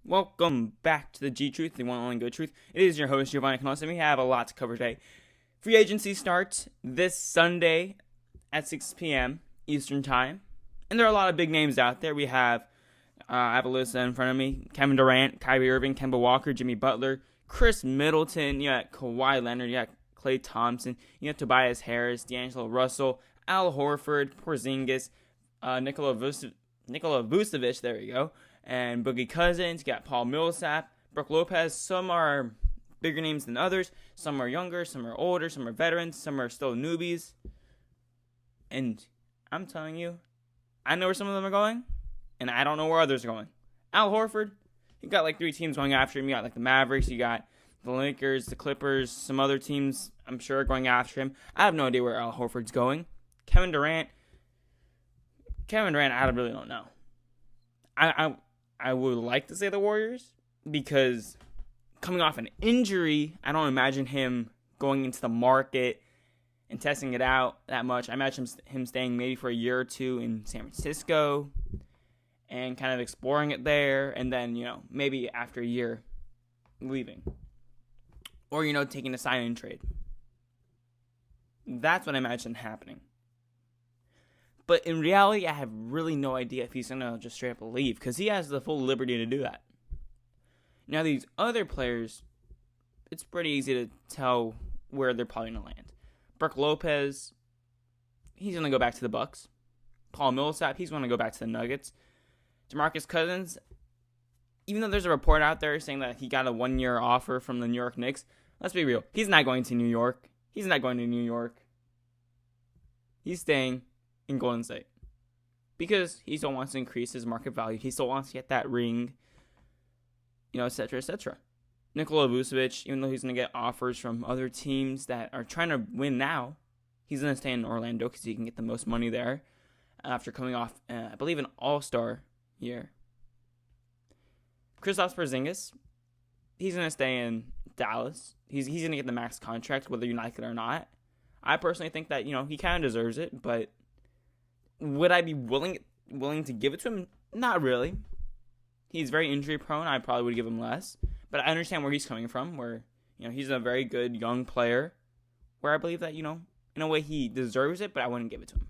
Welcome back to the TheGTruth, the one and only good truth. It is your host, Giovanni Canosa, and we have a lot to cover today. Free agency starts this Sunday at 6 p.m. Eastern Time, and there are a lot of big names out there. We have, I have a list in front of me: Kevin Durant, Kyrie Irving, Kemba Walker, Jimmy Butler, Chris Middleton, you got Kawhi Leonard, you got Klay Thompson, you got Tobias Harris, D'Angelo Russell, Al Horford, Porzingis, Nikola Vucevic, there you go, and Boogie Cousins. You got Paul Millsap, Brook Lopez. Some are bigger names than others. Some are younger, some are older, some are veterans, some are still newbies. And I'm telling you, I know where some of them are going, and I don't know where others are going. Al Horford, you got like 3 teams going after him. You got like the Mavericks, you got the Lakers, the Clippers, some other teams I'm sure are going after him. I have no idea where Al Horford's going. Kevin Durant, I really don't know. I would like to say the Warriors, because coming off an injury, I don't imagine him going into the market and testing it out that much. I imagine him staying maybe for a year or two in San Francisco and kind of exploring it there, and then, maybe after a year leaving. Or, taking a sign-in trade. That's what I imagine happening. But in reality, I have really no idea if he's going to just straight up leave, because he has the full liberty to do that. Now, these other players, it's pretty easy to tell where they're probably going to land. Brook Lopez, he's going to go back to the Bucks. Paul Millsap, he's going to go back to the Nuggets. DeMarcus Cousins, even though there's a report out there saying that he got a 1-year offer from the New York Knicks, let's be real. He's not going to New York. He's staying in Golden State, because he still wants to increase his market value. He still wants to get that ring, etc., etc. Nikola Vucevic, even though he's going to get offers from other teams that are trying to win now, he's going to stay in Orlando because he can get the most money there after coming off, I believe, an all-star year. Kristaps Porzingis, he's going to stay in Dallas. He's going to get the max contract, whether you like it or not. I personally think that, he kind of deserves it, but would I be willing to give it to him? Not really. He's very injury prone. I probably would give him less. But I understand where he's coming from, where, he's a very good young player, where I believe that, in a way he deserves it, but I wouldn't give it to him.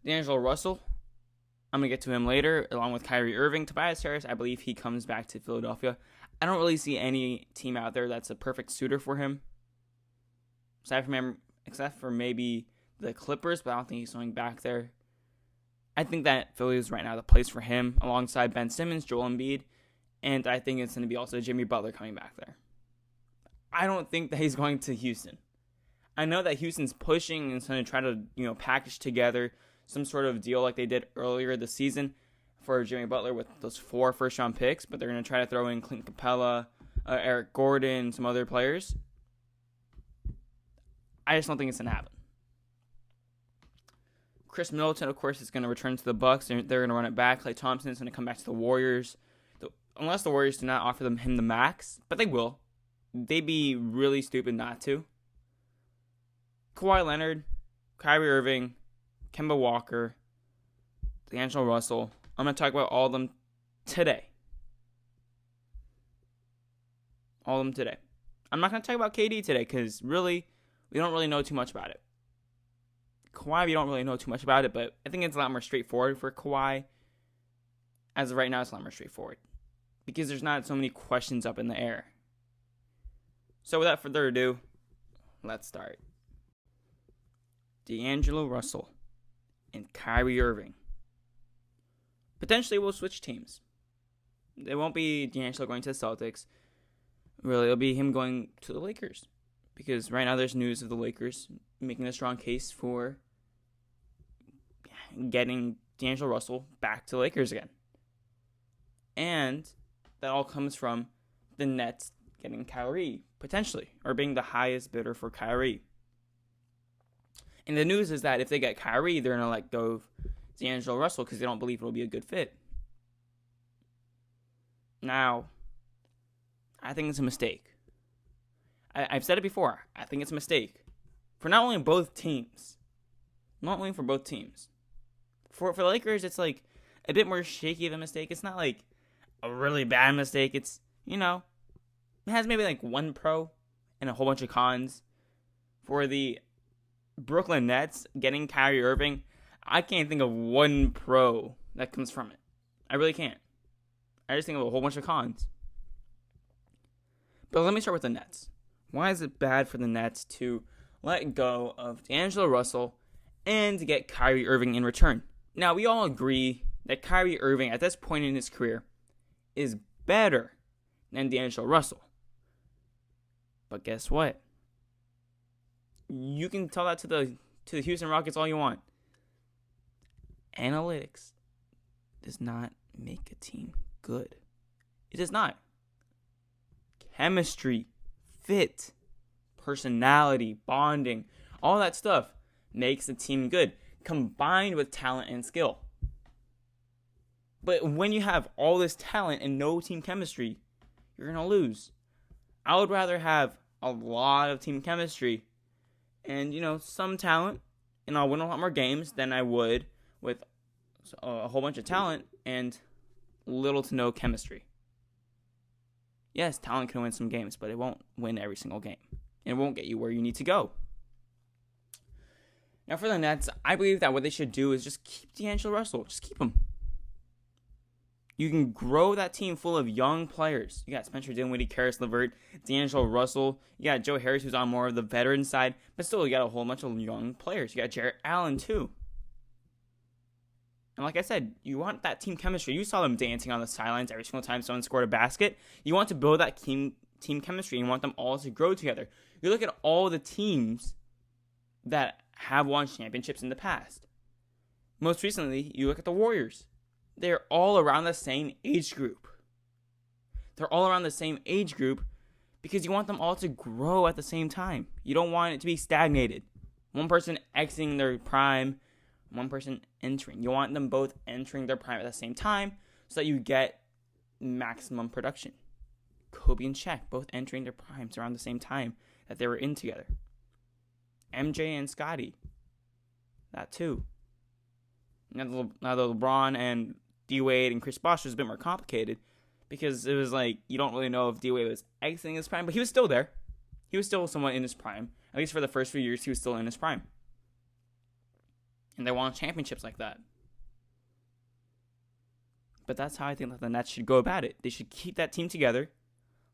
D'Angelo Russell, I'm going to get to him later, along with Kyrie Irving. Tobias Harris, I believe he comes back to Philadelphia. I don't really see any team out there that's a perfect suitor for him, except for maybe the Clippers, but I don't think he's going back there. I think that Philly is right now the place for him, alongside Ben Simmons, Joel Embiid, and I think it's going to be also Jimmy Butler coming back there. I don't think that he's going to Houston. I know that Houston's pushing and going to try to, package together some sort of deal like they did earlier this season for Jimmy Butler with those 4 first-round picks, but they're going to try to throw in Clint Capella, Eric Gordon, some other players. I just don't think it's going to happen. Chris Middleton, of course, is going to return to the Bucks. They're going to run it back. Klay Thompson is going to come back to the Warriors. Unless the Warriors do not offer him the max, but they will. They'd be really stupid not to. Kawhi Leonard, Kyrie Irving, Kemba Walker, D'Angelo Russell. I'm going to talk about all of them today. I'm not going to talk about KD today, because really, we don't really know too much about it. Kawhi, we don't really know too much about it, but I think it's a lot more straightforward for Kawhi. As of right now, it's a lot more straightforward, because there's not so many questions up in the air. So without further ado, let's start. D'Angelo Russell and Kyrie Irving potentially will switch teams. It won't be D'Angelo going to the Celtics. Really, it'll be him going to the Lakers, because right now there's news of the Lakers making a strong case for getting D'Angelo Russell back to the Lakers again. And that all comes from the Nets getting Kyrie, potentially, or being the highest bidder for Kyrie. And the news is that if they get Kyrie, they're going to let go of D'Angelo Russell because they don't believe it'll be a good fit. Now, I think it's a mistake. I've said it before. I think it's a mistake for not only both teams. Not only for both teams. For the Lakers, it's like a bit more shaky of a mistake. It's not like a really bad mistake. It's, it has maybe like one pro and a whole bunch of cons. For the Brooklyn Nets getting Kyrie Irving, I can't think of one pro that comes from it. I really can't. I just think of a whole bunch of cons. But let me start with the Nets. Why is it bad for the Nets to let go of D'Angelo Russell and to get Kyrie Irving in return? Now, we all agree that Kyrie Irving, at this point in his career, is better than D'Angelo Russell. But guess what? You can tell that to the Houston Rockets all you want. Analytics does not make a team good. It does not. Chemistry, fit, personality, bonding, all that stuff makes a team good, combined with talent and skill. But when you have all this talent and no team chemistry, you're going to lose. I would rather have a lot of team chemistry and, some talent, and I'll win a lot more games than I would with a whole bunch of talent and little to no chemistry. Yes, talent can win some games, but it won't win every single game. It won't get you where you need to go. Now for the Nets, I believe that what they should do is just keep D'Angelo Russell. Just keep him. You can grow that team full of young players. You got Spencer Dinwiddie, Karis LeVert, D'Angelo Russell. You got Joe Harris, who's on more of the veteran side. But still, you got a whole bunch of young players. You got Jarrett Allen, too. And like I said, you want that team chemistry. You saw them dancing on the sidelines every single time someone scored a basket. You want to build that team chemistry. You want them all to grow together. You look at all the teams that have won championships in the past. Most recently, you look at the Warriors. They're all around the same age group. They're all around the same age group because you want them all to grow at the same time. You don't want it to be stagnated. One person exiting their prime, one person entering. You want them both entering their prime at the same time so that you get maximum production. Kobe and Shaq both entering their primes around the same time that they were in together. MJ and Scottie. That too. Now the LeBron and D-Wade and Chris Bosh was a bit more complicated because it was like you don't really know if D-Wade was exiting his prime, but he was still there. He was still somewhat in his prime. At least for the first few years, he was still in his prime. And they won championships like that. But that's how I think that the Nets should go about it. They should keep that team together,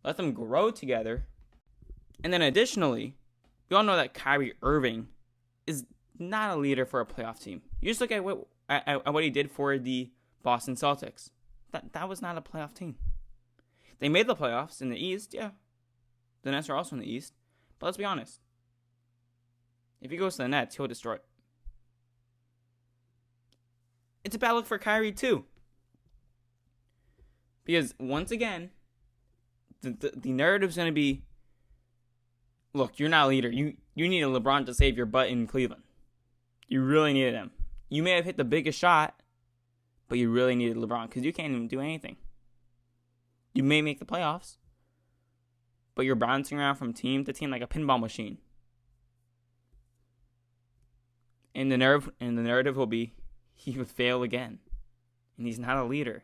let them grow together, and then additionally, we all know that Kyrie Irving is not a leader for a playoff team. You just look at what he did for the Boston Celtics. That was not a playoff team. They made the playoffs in the East, yeah. The Nets are also in the East. But let's be honest. If he goes to the Nets, he'll destroy it. It's a bad look for Kyrie, too. Because, once again, the narrative's going to be, look, you're not a leader. You need a LeBron to save your butt in Cleveland. You really needed him. You may have hit the biggest shot, but you really needed LeBron because you can't even do anything. You may make the playoffs, but you're bouncing around from team to team like a pinball machine. And the narrative will be he would fail again, and he's not a leader.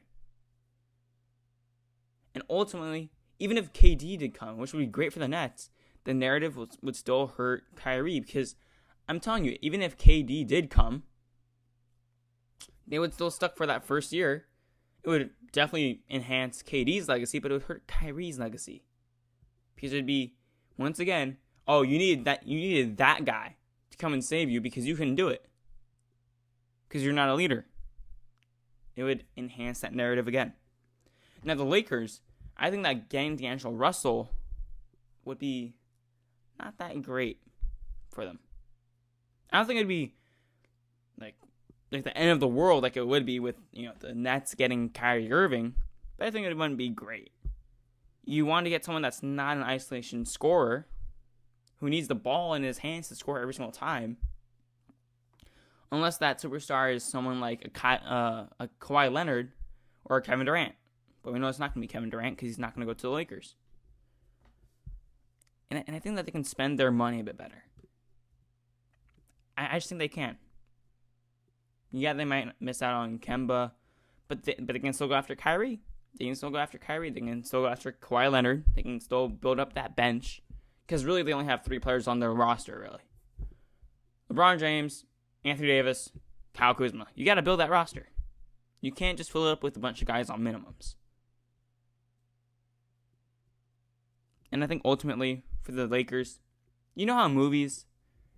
And ultimately, even if KD did come, which would be great for the Nets, the narrative would still hurt Kyrie because I'm telling you, even if KD did come, they would still stuck for that first year. It would definitely enhance KD's legacy, but it would hurt Kyrie's legacy. Because it would be, once again, oh, you needed that guy to come and save you because you couldn't do it. Because you're not a leader. It would enhance that narrative again. Now the Lakers, I think that getting D'Angelo Russell would be not that great for them. I don't think it'd be like the end of the world like it would be with the Nets getting Kyrie Irving, but I think it wouldn't be great. You want to get someone that's not an isolation scorer, who needs the ball in his hands to score every single time, unless that superstar is someone like a Kawhi Leonard or a Kevin Durant. But we know it's not going to be Kevin Durant because he's not going to go to the Lakers. And I think that they can spend their money a bit better. I just think they can. Yeah, they might miss out on Kemba, but they can still go after Kyrie. They can still go after Kyrie. They can still go after Kawhi Leonard. They can still build up that bench. Because really, they only have 3 players on their roster, really. LeBron James, Anthony Davis, Kyle Kuzma. You got to build that roster. You can't just fill it up with a bunch of guys on minimums. And I think ultimately, for the Lakers, you know how in movies,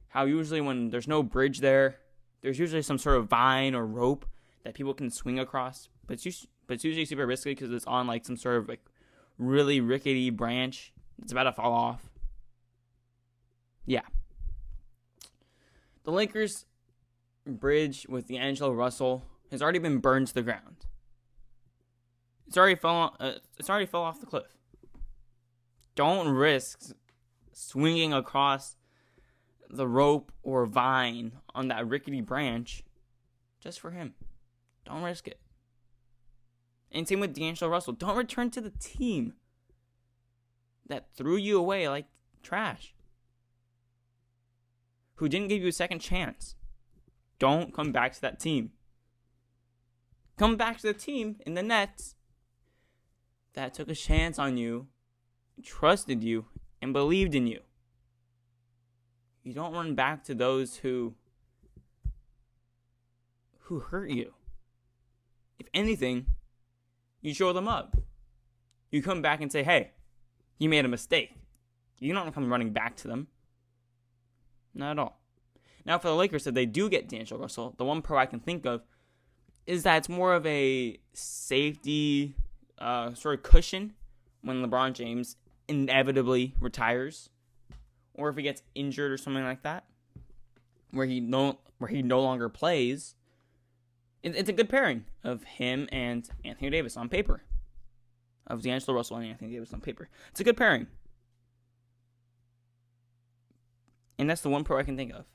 how usually when there's no bridge there, there's usually some sort of vine or rope that people can swing across. But it's usually super risky because it's on like some sort of like really rickety branch that's about to fall off. Yeah. The Lakers bridge with D'Angelo Russell has already been burned to the ground. It's already fell off the cliff. Don't risk swinging across the rope or vine on that rickety branch just for him. Don't risk it. And same with D'Angelo Russell. Don't return to the team that threw you away like trash, who didn't give you a second chance. Don't come back to that team. Come back to the team in the Nets that took a chance on you, trusted you, and believed in you. You don't run back to those who hurt you. If anything, you show them up. You come back and say, hey, you made a mistake. You don't come running back to them. Not at all. Now, for the Lakers, if they do get D'Angelo Russell, the one pro I can think of is that it's more of a safety sort of cushion when LeBron James inevitably retires, or if he gets injured or something like that, where he no longer plays. It's a good pairing of him and Anthony Davis on paper. Of D'Angelo Russell and Anthony Davis on paper. It's a good pairing. And that's the one pro I can think of.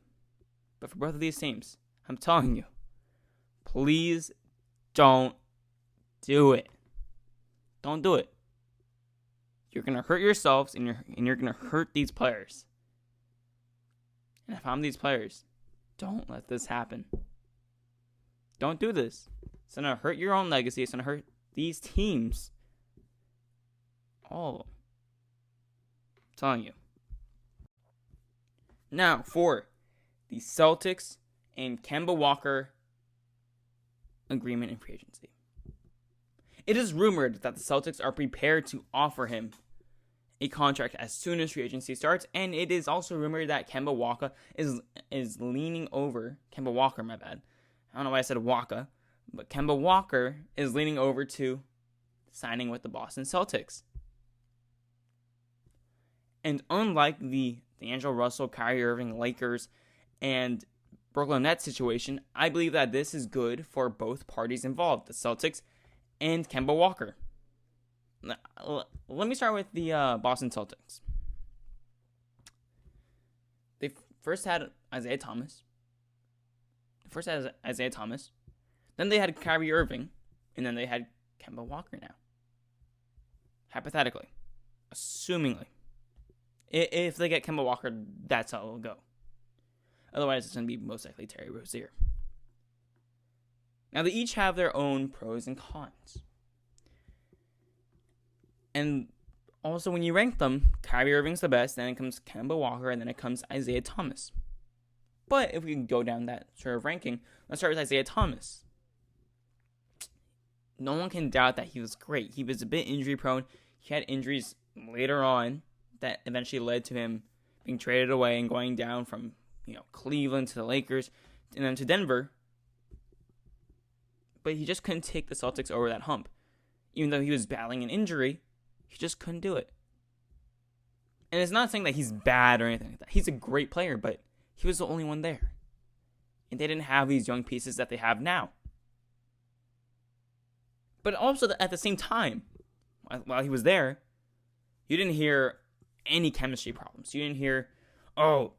But for both of these teams, I'm telling you, please don't do it. Don't do it. You're going to hurt yourselves and you're going to hurt these players. And if I'm these players, don't let this happen. Don't do this. It's going to hurt your own legacy. It's going to hurt these teams. All of them. I'm telling you. Now, for the Celtics and Kemba Walker agreement in free agency. It is rumored that the Celtics are prepared to offer him a contract as soon as free agency starts, and it is also rumored that Kemba Walker is leaning over Kemba Walker, my bad. I don't know why I said Walker, but Kemba Walker is leaning over to signing with the Boston Celtics. And unlike the D'Angelo Russell, Kyrie Irving, Lakers, and Brooklyn Nets situation, I believe that this is good for both parties involved, the Celtics and Kemba Walker. Let me start with the Boston Celtics. They first had Isaiah Thomas. Then they had Kyrie Irving. And then they had Kemba Walker now. Hypothetically. Assumingly. If they get Kemba Walker, that's how it'll go. Otherwise, it's going to be most likely Terry Rozier. Now, they each have their own pros and cons. And also, when you rank them, Kyrie Irving's the best, then it comes Kemba Walker, and then it comes Isaiah Thomas. But if we can go down that sort of ranking, let's start with Isaiah Thomas. No one can doubt that he was great. He was a bit injury prone. He had injuries later on that eventually led to him being traded away and going down from Cleveland to the Lakers and then to Denver. But he just couldn't take the Celtics over that hump. Even though he was battling an injury, he just couldn't do it. And it's not saying that he's bad or anything like that. He's a great player, but he was the only one there. And they didn't have these young pieces that they have now. But also at the same time, while he was there, you didn't hear any chemistry problems. You didn't hear, oh,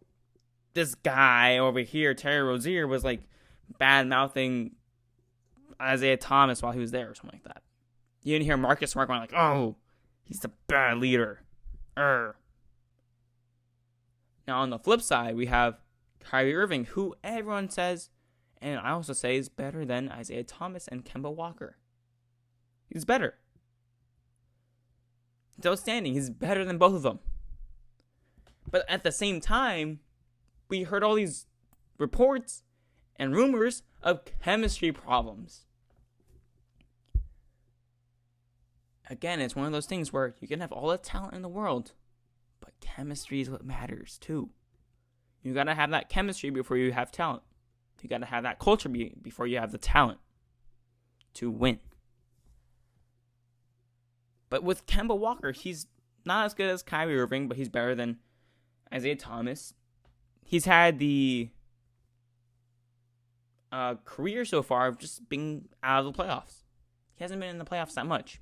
this guy over here, Terry Rozier, was like bad-mouthing Isaiah Thomas while he was there or something like that. You didn't hear Marcus Smart going like, oh, he's the bad leader. Now on the flip side, we have Kyrie Irving, who everyone says, and I also say, is better than Isaiah Thomas and Kemba Walker. He's better. He's outstanding. He's better than both of them. But at the same time, we heard all these reports and rumors of chemistry problems. Again, it's one of those things where you can have all the talent in the world, but chemistry is what matters too. You gotta have that chemistry before you have talent. You gotta have that culture before you have the talent to win. But with Kemba Walker, he's not as good as Kyrie Irving, but he's better than Isaiah Thomas. He's had the career so far of just being out of the playoffs. He hasn't been in the playoffs that much.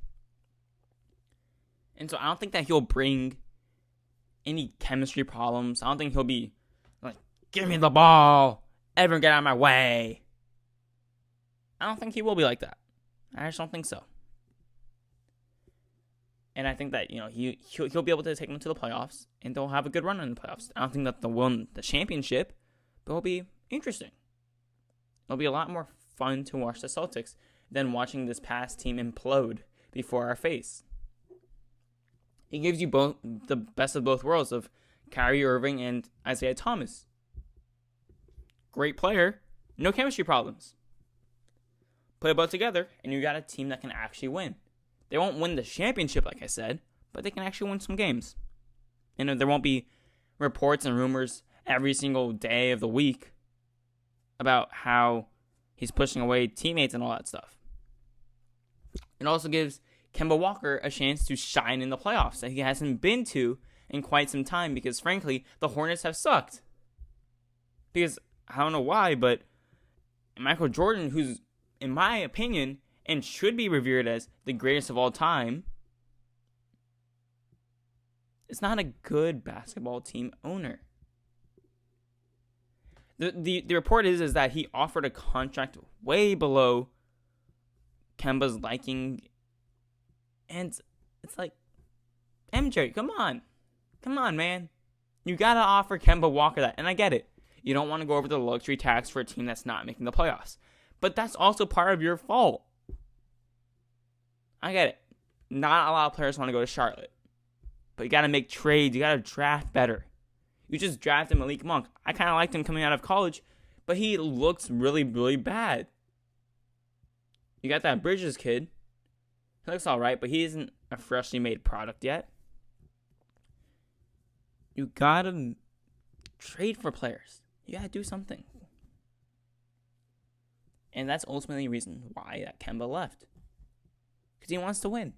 And so I don't think that he'll bring any chemistry problems. I don't think he'll be like, give me the ball. Everyone get out of my way. I don't think he will be like that. I just don't think so. And I think that, he'll be able to take them to the playoffs, and they'll have a good run in the playoffs. I don't think that they'll win the championship, but it'll be interesting. It'll be a lot more fun to watch the Celtics than watching this past team implode before our face. It gives you both the best of both worlds of Kyrie Irving and Isaiah Thomas. Great player, no chemistry problems. Put it both together, and you got a team that can actually win. They won't win the championship, like I said, but they can actually win some games. And there won't be reports and rumors every single day of the week about how he's pushing away teammates and all that stuff. It also gives Kemba Walker a chance to shine in the playoffs that he hasn't been to in quite some time because, frankly, the Hornets have sucked. Because, I don't know why, but Michael Jordan, who's, in my opinion, and should be revered as the greatest of all time, is not a good basketball team owner. The report is that he offered a contract way below Kemba's liking. And it's like, MJ, come on. Come on, man. You got to offer Kemba Walker that. And I get it. You don't want to go over the luxury tax for a team that's not making the playoffs. But that's also part of your fault. I get it. Not a lot of players want to go to Charlotte. But you got to make trades. You got to draft better. You just drafted Malik Monk. I kind of liked him coming out of college, but he looks really, really bad. You got that Bridges kid. He looks alright, but he isn't a freshly made product yet. You got to trade for players. You got to do something. And that's ultimately the reason why that Kemba left. Because he wants to win.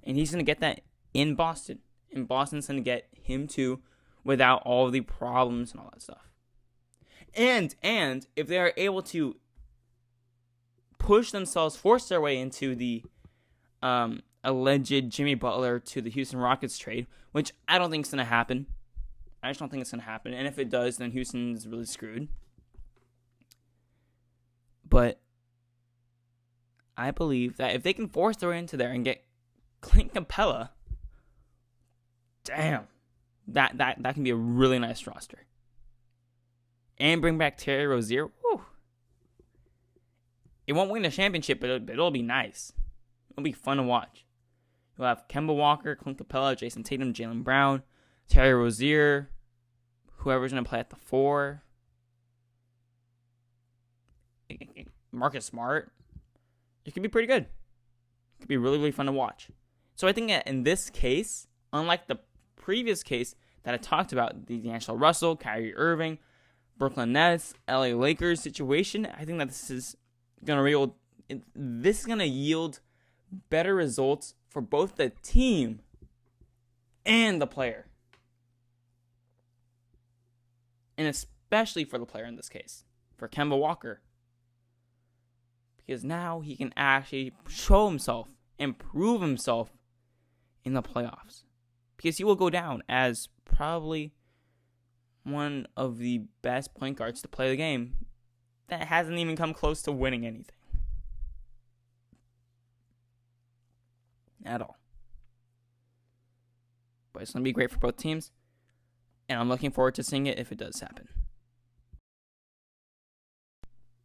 And he's going to get that in Boston. And Boston's going to get him too without all the problems and all that stuff. And if they are able to force their way into the alleged Jimmy Butler to the Houston Rockets trade, which I don't think is going to happen. I just don't think it's going to happen. And if it does, then Houston's really screwed. But I believe that if they can force their way into there and get Clint Capella, damn, that can be a really nice roster. And bring back Terry Rozier. Whew. It won't win the championship, but it'll be nice. It'll be fun to watch. You'll have Kemba Walker, Clint Capella, Jason Tatum, Jaylen Brown, Terry Rozier, whoever's going to play at the 4. Marcus Smart. It could be pretty good. It could be really, really fun to watch. So I think that in this case, unlike the previous case that I talked about, the D'Angelo Russell, Kyrie Irving, Brooklyn Nets, LA Lakers situation, I think that this is going to yield better results for both the team and the player. And especially for the player in this case, for Kemba Walker. Because now he can actually show himself and prove himself in the playoffs. Because he will go down as probably one of the best point guards to play the game that hasn't even come close to winning anything. At all. But it's going to be great for both teams. And I'm looking forward to seeing it if it does happen.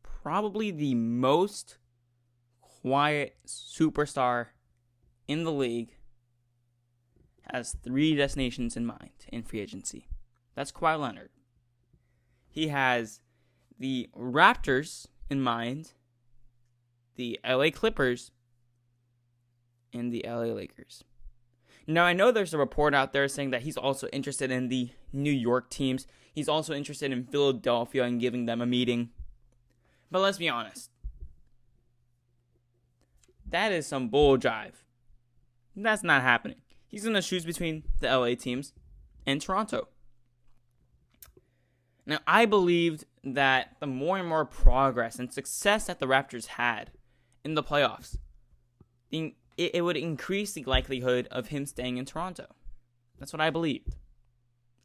Probably the most quiet superstar in the league has 3 destinations in mind in free agency. That's Kawhi Leonard. He has the Raptors in mind, the LA Clippers, and the LA Lakers. Now, I know there's a report out there saying that he's also interested in the New York teams. He's also interested in Philadelphia and giving them a meeting. But let's be honest. That is some bull jive. That's not happening. He's going to choose between the LA teams and Toronto. Now, I believed that the more and more progress and success that the Raptors had in the playoffs, it would increase the likelihood of him staying in Toronto. That's what I believed.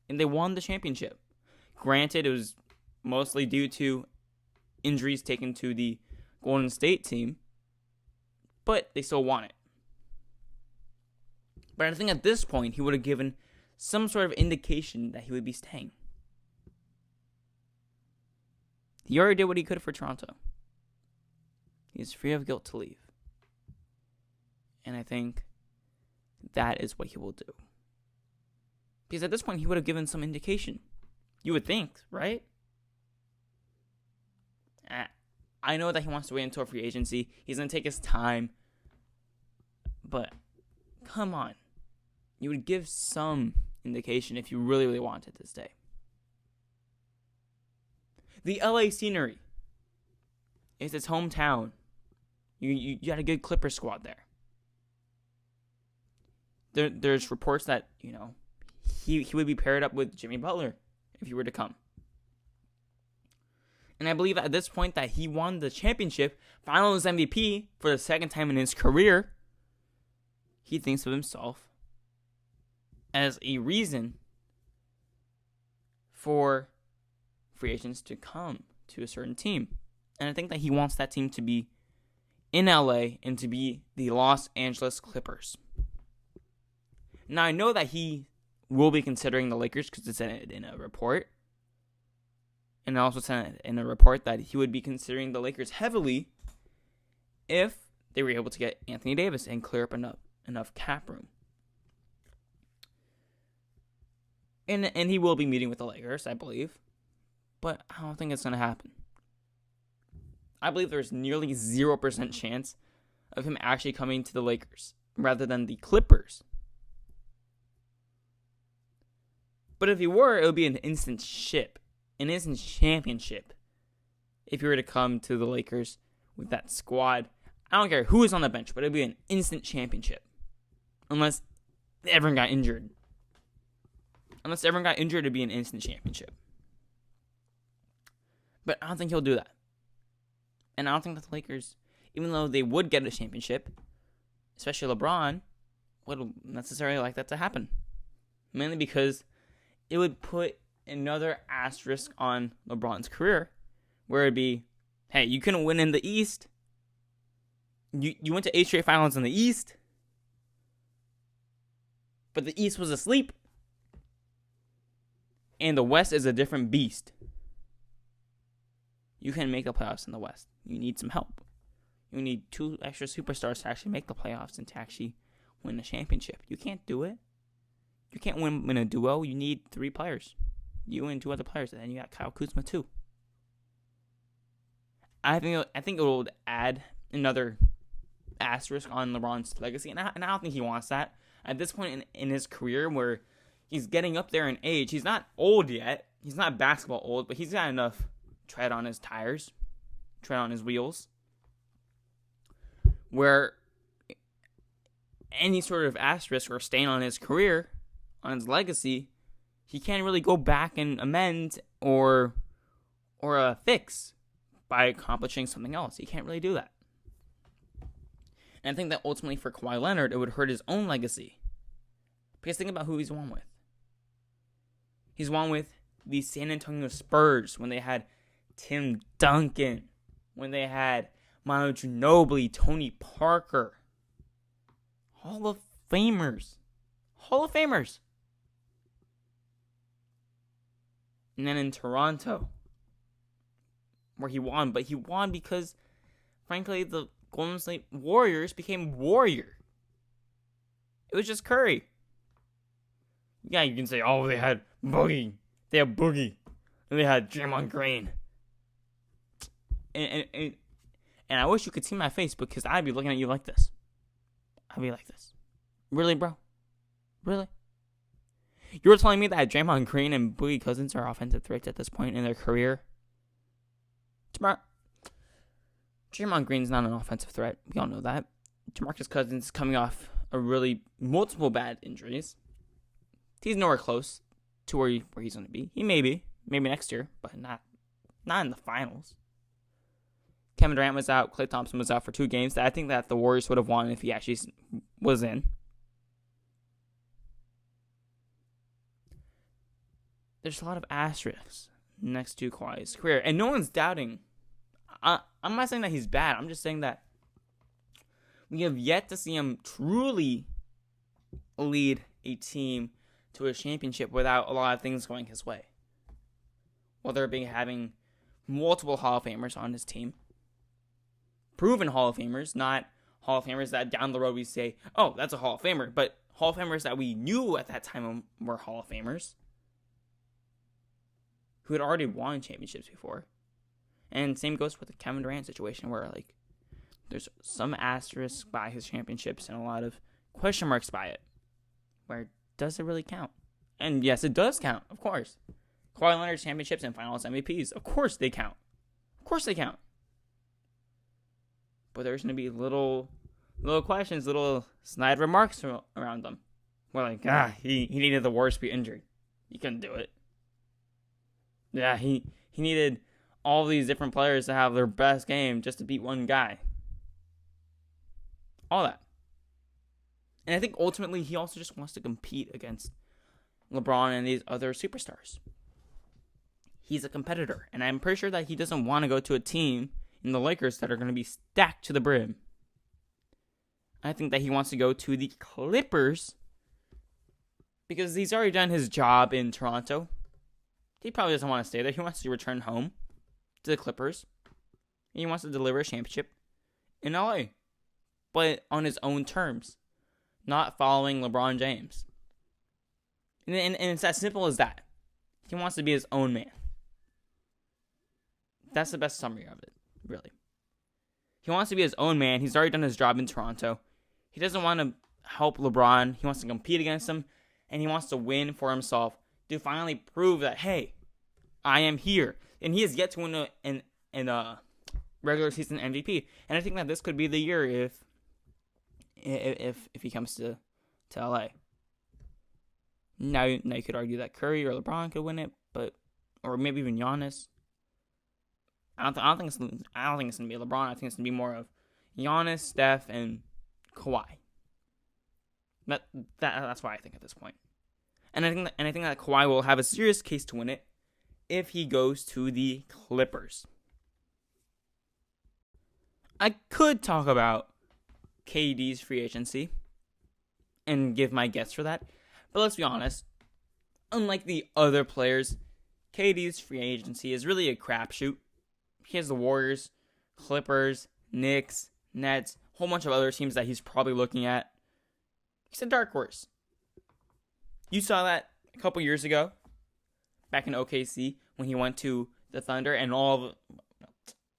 And they won the championship. Granted, it was mostly due to injuries taken to the Golden State team, but they still won it. But I think at this point, he would have given some sort of indication that he would be staying. He already did what he could for Toronto. He's free of guilt to leave. And I think that is what he will do. Because at this point, he would have given some indication. You would think, right? I know that he wants to wait until free agency. He's going to take his time. But, come on. You would give some indication if you really, really wanted to stay. The LA scenery. It's its hometown. You had a good Clipper squad there. There's reports that, he would be paired up with Jimmy Butler if he were to come. And I believe at this point that he won the championship, Finals MVP for the second time in his career. He thinks of himself as a reason for free agents to come to a certain team. And I think that he wants that team to be in LA and to be the Los Angeles Clippers. Now, I know that he will be considering the Lakers because it's in a report. And I also said in a report that he would be considering the Lakers heavily if they were able to get Anthony Davis and clear up enough cap room. And he will be meeting with the Lakers, I believe. But I don't think it's going to happen. I believe there's nearly 0% chance of him actually coming to the Lakers rather than the Clippers. But if he were, it would be an instant championship. If he were to come to the Lakers with that squad, I don't care who is on the bench, but it would be an instant championship. Unless everyone got injured. It'd be an instant championship. But I don't think he'll do that. And I don't think that the Lakers, even though they would get a championship, especially LeBron, would necessarily like that to happen. Mainly because it would put another asterisk on LeBron's career, where it'd be, hey, you couldn't win in the East. You went to 8 straight finals in the East, but the East was asleep, and the West is a different beast. You can't make the playoffs in the West. You need some help. You need 2 extra superstars to actually make the playoffs and to actually win the championship. You can't do it. You can't win in a duo. You need 3 players. You and 2 other players, and then you got Kyle Kuzma too. I think it will add another asterisk on LeBron's legacy, and I don't think he wants that. At this point in his career, where he's getting up there in age, he's not old yet. He's not basketball old, but he's got enough tread on his tires, tread on his wheels, where any sort of asterisk or stain on his career, on his legacy, he can't really go back and amend or fix by accomplishing something else. He can't really do that. And I think that ultimately for Kawhi Leonard, it would hurt his own legacy. Because think about who he's won with. He's won with the San Antonio Spurs when they had Tim Duncan, when they had Manu Ginobili, Tony Parker. Hall of Famers. And then in Toronto, where he won. But he won because, frankly, the Golden State Warriors became warrior. It was just Curry. Yeah, you can say, oh, they had Boogie. They had Boogie. And they had Draymond Green. And I wish you could see my face because I'd be looking at you like this. I'd be like this. Really, bro? Really? You were telling me that Draymond Green and Boogie Cousins are offensive threats at this point in their career? Draymond Green's not an offensive threat. We all know that. DeMarcus Cousins is coming off a really multiple bad injuries. He's nowhere close to where he's going to be. He may be. Maybe next year, but not in the finals. Kevin Durant was out. Klay Thompson was out for 2 games. I think that the Warriors would have won if he actually was in. There's a lot of asterisks next to Kawhi's career. And no one's doubting. I'm not saying that he's bad. I'm just saying that we have yet to see him truly lead a team to a championship without a lot of things going his way. Whether it be having multiple Hall of Famers on his team. Proven Hall of Famers, not Hall of Famers that down the road we say, oh, that's a Hall of Famer. But Hall of Famers that we knew at that time were Hall of Famers. Who had already won championships before. And same goes with the Kevin Durant situation where, there's some asterisk by his championships and a lot of question marks by it. Where does it really count? And yes, it does count, of course. Kawhi Leonard's championships and finals MVPs, of course they count. Of course they count. But there's going to be little questions, little snide remarks around them. We're he needed the Warriors to be injured. He couldn't do it. Yeah, he needed all these different players to have their best game just to beat one guy. All that. And I think ultimately he also just wants to compete against LeBron and these other superstars. He's a competitor. And I'm pretty sure that he doesn't want to go to a team in the Lakers that are going to be stacked to the brim. I think that he wants to go to the Clippers because he's already done his job in Toronto. He probably doesn't want to stay there. He wants to return home to the Clippers. He wants to deliver a championship in LA. But on his own terms. Not following LeBron James. And it's as simple as that. He wants to be his own man. That's the best summary of it, really. He wants to be his own man. He's already done his job in Toronto. He doesn't want to help LeBron. He wants to compete against him. And he wants to win for himself to finally prove that, hey, I am here. And he has yet to win a regular season MVP. And I think that this could be the year if he comes to LA. Now you could argue that Curry or LeBron could win it, or maybe even Giannis. I don't think it's gonna be LeBron. I think it's gonna be more of Giannis, Steph, and Kawhi. That's what I think at this point. And I think that Kawhi will have a serious case to win it if he goes to the Clippers. I could talk about KD's free agency and give my guess for that. But let's be honest. Unlike the other players, KD's free agency is really a crapshoot. He has the Warriors, Clippers, Knicks, Nets, a whole bunch of other teams that he's probably looking at. He's a dark horse. You saw that a couple years ago, back in OKC, when he went to the Thunder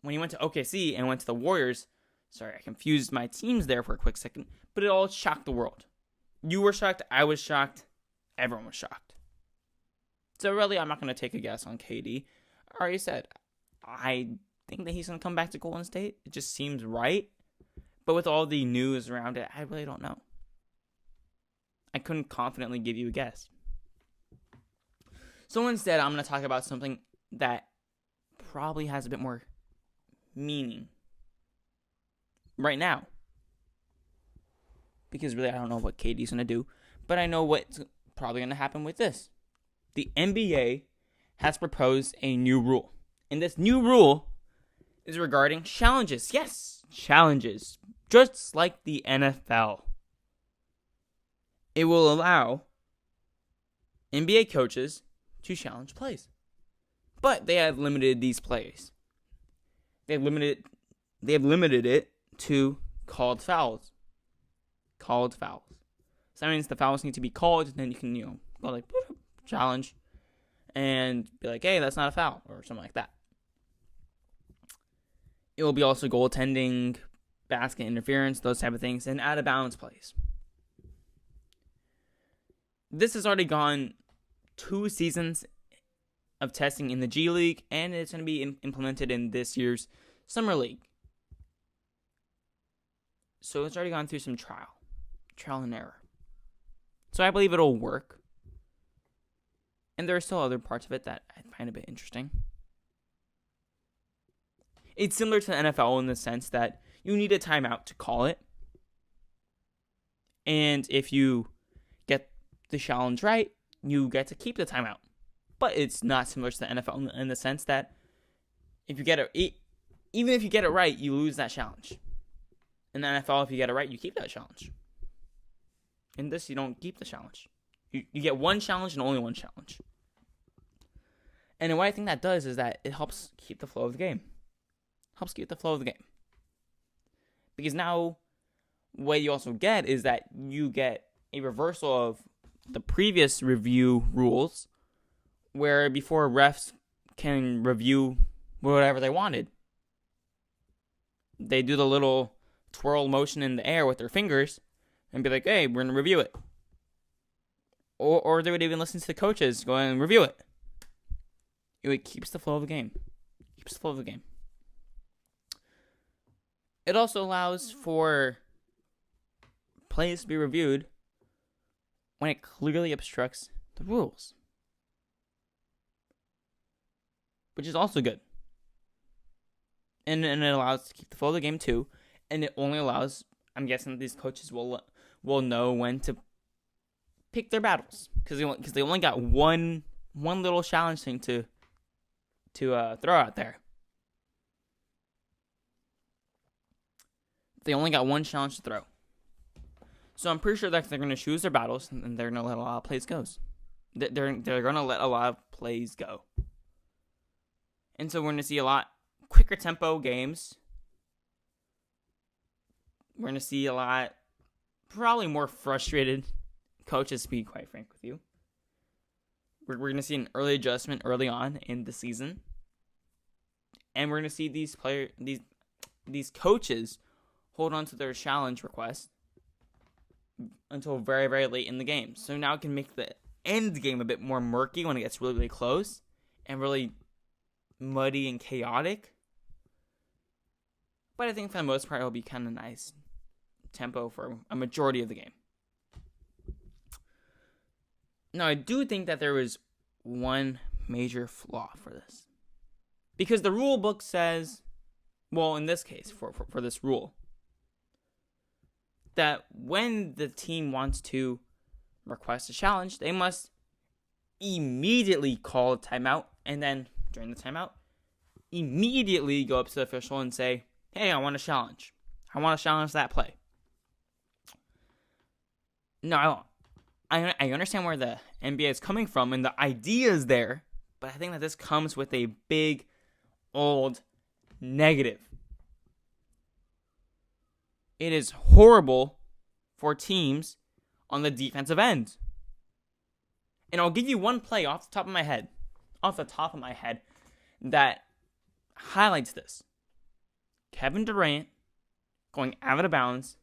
when he went to OKC and went to the Warriors. Sorry, I confused my teams there for a quick second, but it all shocked the world. You were shocked, I was shocked, everyone was shocked. So really, I'm not going to take a guess on KD. I already said, I think that he's going to come back to Golden State. It just seems right. But with all the news around it, I really don't know. I couldn't confidently give you a guess. So instead, I'm going to talk about something that probably has a bit more meaning right now. Because really, I don't know what KD's going to do. But I know what's probably going to happen with this. The NBA has proposed a new rule. And this new rule is regarding challenges. Yes, challenges. Just like the NFL. It will allow NBA coaches to challenge plays. But they have limited these plays. They have limited it to called fouls. Called fouls. So that means the fouls need to be called, and then you can, go like, challenge, and be like, hey, that's not a foul, or something like that. It will be also goaltending, basket interference, those type of things, and out of bounds plays. This has already gone 2 seasons of testing in the G League, and it's going to be implemented in this year's Summer League. So it's already gone through some trial and error. So I believe it'll work. And there are still other parts of it that I find a bit interesting. It's similar to the NFL in the sense that you need a timeout to call it. And if you get the challenge right, you get to keep the timeout. But it's not similar to the NFL in the sense that if you get it, even if you get it right, you lose that challenge. In the NFL, if you get it right, you keep that challenge. In this, you don't keep the challenge. You get one challenge and only one challenge. And what I think that does is that it helps keep the flow of the game. Because now, what you also get is that you get a reversal of the previous review rules, where before refs can review whatever they wanted. They do the little twirl motion in the air with their fingers and be like, hey, we're going to review it. Or they would even listen to the coaches go and review it. It keeps the flow of the game. It also allows for plays to be reviewed when it clearly obstructs the rules, which is also good. And it allows to keep the flow of the game too. And it only allows, I'm guessing, these coaches will know when to pick their battles, because they only got one little challenge thing to throw out there. They only got one challenge to throw. So I'm pretty sure that they're going to choose their battles, and they're going to let a lot of plays go. They're going to let a lot of plays go. And so we're going to see a lot quicker tempo games. We're going to see a lot, probably more frustrated coaches, to be quite frank with you. We're going to see an early adjustment early on in the season. And we're going to see these coaches hold on to their challenge request until very, very late in the game. So now it can make the end game a bit more murky when it gets really, really close and really muddy and chaotic. But I think for the most part, it'll be kind of nice tempo for a majority of the game. Now, I do think that there was one major flaw for this. Because the rule book says, well, in this case, for this rule, that when the team wants to request a challenge, they must immediately call a timeout, and then during the timeout, immediately go up to the official and say, hey, I want a challenge. I want to challenge that play. No, I understand where the NBA is coming from, and the idea is there, but I think that this comes with a big, old negative. It is horrible for teams on the defensive end. And I'll give you one play off the top of my head, that highlights this. Kevin Durant going out of bounds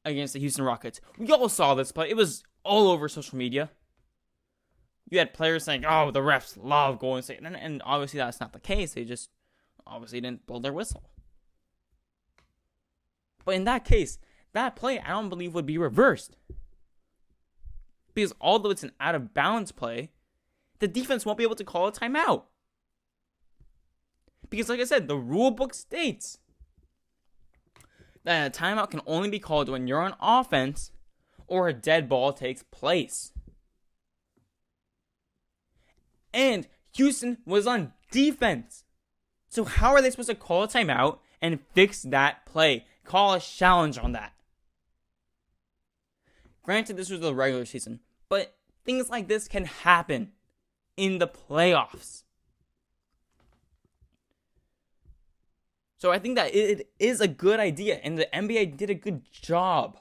against the Houston Rockets. We all saw this play. It was all over social media. You had players saying, oh, the refs love Golden State. And obviously that's not the case. They just obviously didn't blow their whistle. But in that case, that play I don't believe would be reversed. Because although it's an out of bounds play, the defense won't be able to call a timeout. Because like I said, the rule book states that a timeout can only be called when you're on offense or a dead ball takes place. And Houston was on defense. So how are they supposed to call a timeout and fix that play? Call a challenge on that. Granted, this was the regular season, but things like this can happen in the playoffs. So I think that it is a good idea, and the NBA did a good job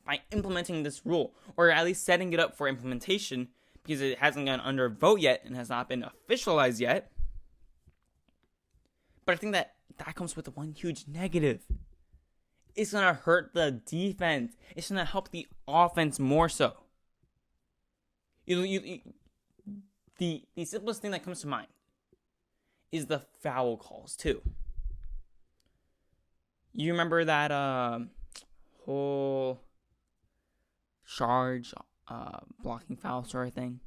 by implementing this rule, or at least setting it up for implementation, because it hasn't gone under a vote yet and has not been officialized yet. But I think that comes with one huge negative. It's going to hurt the defense. It's going to help the offense more so. The simplest thing that comes to mind is the foul calls, too. You remember that whole charge, blocking foul sort of thing?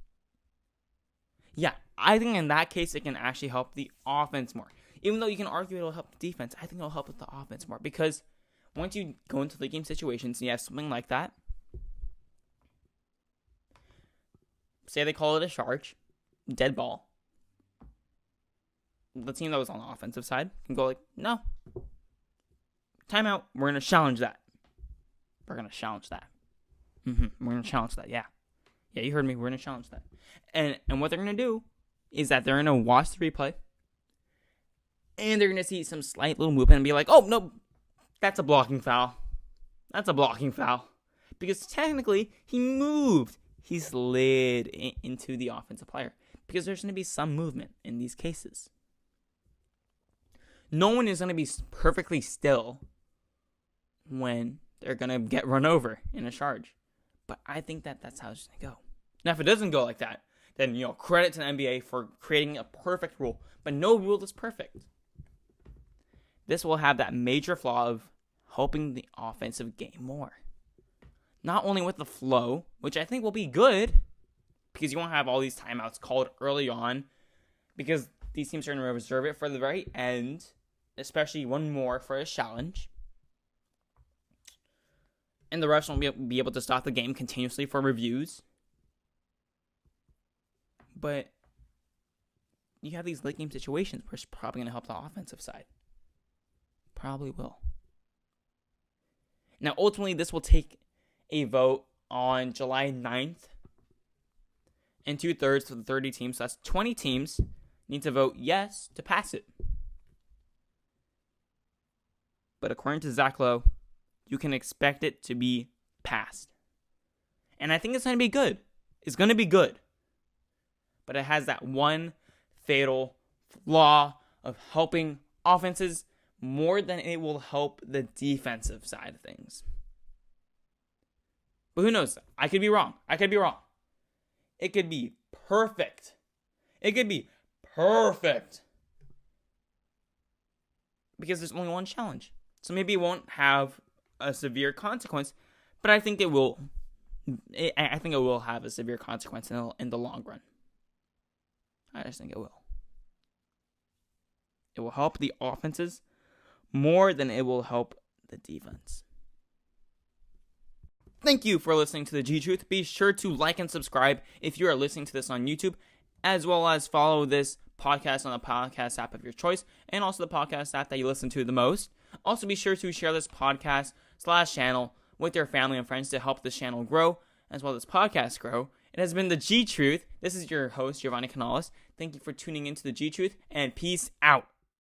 Yeah, I think in that case it can actually help the offense more. Even though you can argue it'll help the defense, I think it'll help with the offense more. Because once you go into late game situations and you have something like that, say they call it a charge, dead ball, the team that was on the offensive side can go like, no, timeout, we're going to challenge that. We're going to challenge that. We're going to challenge that, yeah. Yeah, you heard me, we're going to challenge that. And what they're going to do is that they're going to watch the replay, and they're going to see some slight little movement and be like, oh, no, that's a blocking foul. That's a blocking foul. Because technically, he moved. He slid into the offensive player. Because there's going to be some movement in these cases. No one is going to be perfectly still when they're going to get run over in a charge. But I think that that's how it's going to go. Now, if it doesn't go like that, then, credit to the NBA for creating a perfect rule. But no rule is perfect. This will have that major flaw of helping the offensive game more. Not only with the flow, which I think will be good, because you won't have all these timeouts called early on, because these teams are going to reserve it for the very end, especially one more for a challenge. And the refs won't be able to stop the game continuously for reviews. But you have these late game situations where it's probably going to help the offensive side. Probably will. Now, ultimately, this will take a vote on July 9th. And 2/3 of the 30 teams, so that's 20 teams, need to vote yes to pass it. But according to Zach Lowe, you can expect it to be passed. And I think it's going to be good. It's going to be good. But it has that one fatal flaw of helping offenses more than it will help the defensive side of things. But who knows? I could be wrong. It could be perfect. Because there's only one challenge. So maybe it won't have a severe consequence, but I think it will. I think it will have a severe consequence in the long run. I just think it will. It will help the offenses more than it will help the defense. Thank you for listening to The G-Truth. Be sure to like and subscribe if you are listening to this on YouTube, as well as follow this podcast on the podcast app of your choice, and also the podcast app that you listen to the most. Also, be sure to share this podcast/channel with your family and friends to help this channel grow, as well as podcast grow. It has been The G-Truth. This is your host, Giovanni Canales. Thank you for tuning into The G-Truth, and peace out.